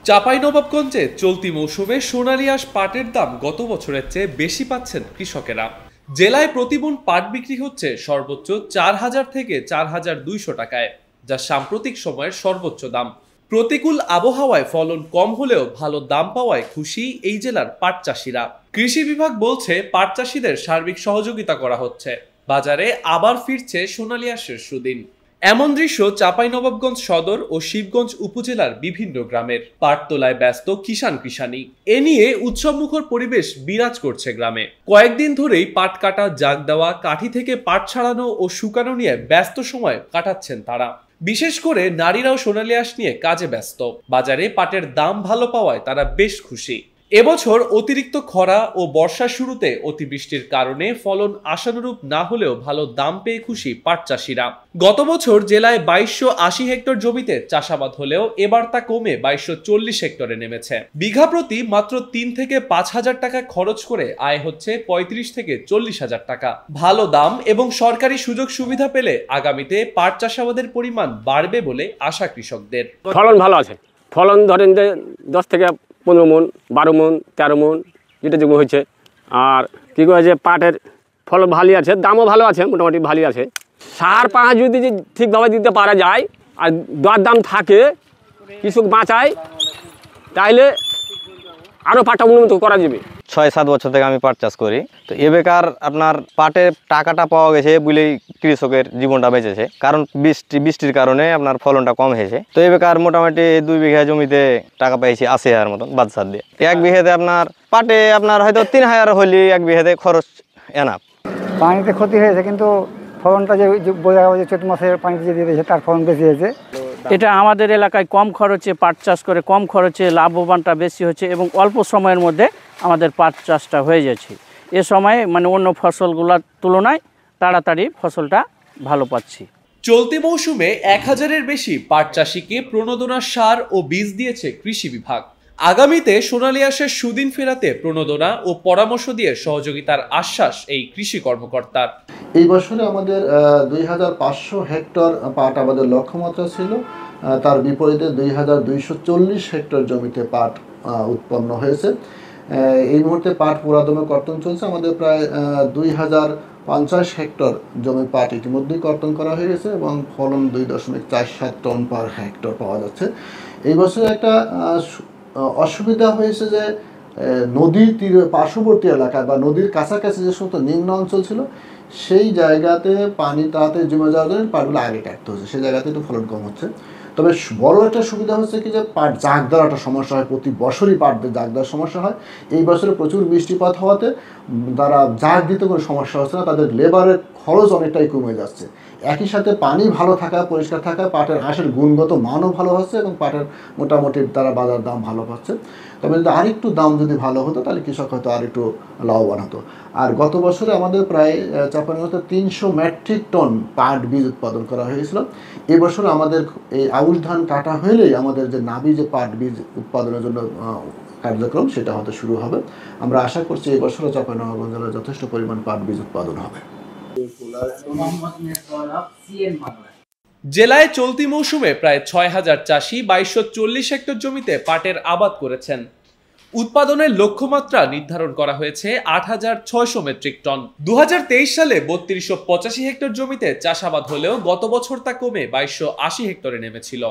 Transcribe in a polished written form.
চাঁপাইনবাবগঞ্জে চলতি মৌসুমে সোনালী আঁশ পাটের দাম গত বছরের চেয়ে বেশি পাচ্ছেন কৃষকেরা। জেলায় প্রতিমণ পাট বিক্রি হচ্ছে সর্বোচ্চ 4,000 থেকে 4,200 টাকায়, যা সাম্প্রতিক সময়ের সর্বোচ্চ দাম। প্রতিকূল আবহাওয়ায় ফলন কম হলেও ভালো দাম পাওয়ায় খুশি এই জেলার পাট চাষিরা। কৃষি বিভাগ বলছে পাট চাষিদের সার্বিক সহযোগিতা করা হচ্ছে। বাজারে আবার ফিরছে সোনালী আঁশের সুদিন। এমন দৃশ্য চাঁপাইনবাবগঞ্জ সদর ও শিবগঞ্জ উপজেলার বিভিন্ন গ্রামের। পাট তোলায় ব্যস্ত কিষানি। এ নিয়ে উৎসবমুখর পরিবেশ বিরাজ করছে গ্রামে। কয়েকদিন ধরেই পাট কাটা, জাগ দেওয়া, কাঠি থেকে পাট ছাড়ানো ও শুকানো নিয়ে ব্যস্ত সময় কাটাচ্ছেন তারা। বিশেষ করে নারীরাও সোনালী আঁশ নিয়ে কাজে ব্যস্ত। বাজারে পাটের দাম ভালো পাওয়ায় তারা বেশ খুশি। এবছর অতিরিক্ত খরা ও বর্ষার শুরুতে অতিবৃষ্টির কারণে ফলন আশানুরূপ না হলেও ভালো দাম পেয়ে খুশি পাট চাষিরা। গত বছর জেলায় 2280 হেক্টর জমিতে চাষাবাদ হলেও এবার তা কমে 2240 হেক্টরে নেমেছে। বিঘা প্রতি মাত্র 3 থেকে 5,000 টাকা খরচ করে আয় হচ্ছে 35 থেকে 40,000 টাকা। ভালো দাম এবং সরকারি সুযোগ সুবিধা পেলে আগামীতে পাট চাষাবাদের পরিমাণ বাড়বে বলে আশা কৃষকদের। ফলন ভালো আছে, ফলন ধরেন যে 10 থেকে 15 মন, 12 মন, 13 মন যেটা যেগুলো হয়েছে। আর কী করে যে পাটের ফলন ভালোই আছে, দামও ভালো আছে, মোটামুটি ভালোই আছে। সার পাঁচ যদি ঠিকভাবে দিতে পারা যায় আর দর দাম থাকে, কৃষক বাঁচায়, তাইলে আরও পাটটা উন্নত করা যাবে। 6-7 বছর থেকে আমি পাট চাষ করি। তো এ বেকার আপনার পাটের টাকাটা পাওয়া গেছে বলেই কৃষকের জীবনটা বেঁচেছে, কারণ বৃষ্টির কারণে আপনার ফলনটা কম হয়েছে। তো এ বেকার মোটামুটি 2 বিঘা জমিতে টাকা পেয়েছি 80,000 মতন বাদশার দিয়ে। 1 বিঘাতে আপনার পাটে আপনার হয়তো 3,000 হলে 1 বিঘাতে খরচ এনাফ। পানিতে ক্ষতি হয়েছে, কিন্তু ফলনটা যে বোঝা যাবে যে চৈত্র মাসে পানিতে যে দিয়েছে তার ফলন বেশি হয়েছে। এটা আমাদের এলাকায় কম খরচে পাট চাষ করে কম খরচে লাভবানটা বেশি হচ্ছে এবং অল্প সময়ের মধ্যে আমাদের পাট চাষটা হয়ে যাচ্ছে। এ সময়ে মানে অন্য ফসলগুলোর তুলনায় তাড়াতাড়ি ফসলটা ভালো পাচ্ছি। চলতি মৌসুমে 1000-এর বেশি পাট চাষিকে প্রণোদনা সার ও বীজ দিয়েছে কৃষি বিভাগ। আগামীতে সোনালী আঁশের সুদিন ফেরাতে প্রণোদনা ও পরামর্শ দিয়ে সহযোগিতার আশ্বাস এই কৃষি কর্মকর্তার। এই বছরে আমাদের 2500 হেক্টর পাট আমাদের লক্ষ্যমাত্রা ছিল। তার বিপরীতে 2240 হেক্টর জমিতে পাট উৎপন্ন হয়েছে। এই মুহূর্তে পাট পুরাদমে কর্তন চলছে। আমাদের প্রায় 2050 হেক্টর জমি পাট ইতিমধ্যেই কর্তন করা হয়ে গেছে এবং ফলন 2.47 টন পার হেক্টর পাওয়া যাচ্ছে। এই বছরে একটা অসুবিধা হয়েছে যে নদীর তীরে পার্শ্ববর্তী এলাকায় বা নদীর কাছাকাছি যে সমস্ত নিম্ন অঞ্চল ছিল, সেই জায়গাতে পানি তাড়াতাড়ি জমে যাওয়ার জন্য পাটগুলো আগে কাটতে হচ্ছে, সেই জায়গাতে একটু ফলন কম হচ্ছে। তবে বড় একটা সুবিধা হচ্ছে কি যে পাট জাগ দেওয়ার একটা সমস্যা হয়, প্রতি বছরই পাটদের জাগ দেওয়ার সমস্যা হয়। এই বছরে প্রচুর বৃষ্টিপাত হওয়াতে তারা জাগ দিতে কোনো সমস্যা হচ্ছে না, তাদের লেবারের খরচ অনেকটাই কমে যাচ্ছে। একই সাথে পানি ভালো থাকা, পরিষ্কার থাকা, পাটের আঁশের গুণগত মানও ভালো হচ্ছে এবং পাটের মোটামুটি তারা বাজার দাম ভালো পাচ্ছে। তবে যদি আরেকটু দাম যদি ভালো হতো তাহলে কৃষক হয়তো আরেকটু লাভবান হতো। আর গত বছরে আমাদের প্রায় 300 মেট্রিক টন পাট বীজ উৎপাদন করা হয়েছিল। এবছর আমাদের এই আউশ ধান কাটা হলেই আমাদের যে নাবি যে পাট বীজ উৎপাদনের জন্য কার্যক্রম সেটা হয়তো শুরু হবে। আমরা আশা করছি এই বছরও চাঁপাইনবাবগঞ্জ জেলায় যথেষ্ট পরিমাণ পাট বীজ উৎপাদন হবে। জেলায় চলতি মৌসুমে প্রায় 6000 চাষি 2240 হেক্টর জমিতে পাটের আবাদ করেছেন। উৎপাদনের লক্ষ্যমাত্রা নির্ধারণ করা হয়েছে 8600 মেট্রিক টন। 2023 সালে 3285 হেক্টর জমিতে চাষাবাদ হলেও গত বছর তা কমে 2280 হেক্টরে নেমেছিল।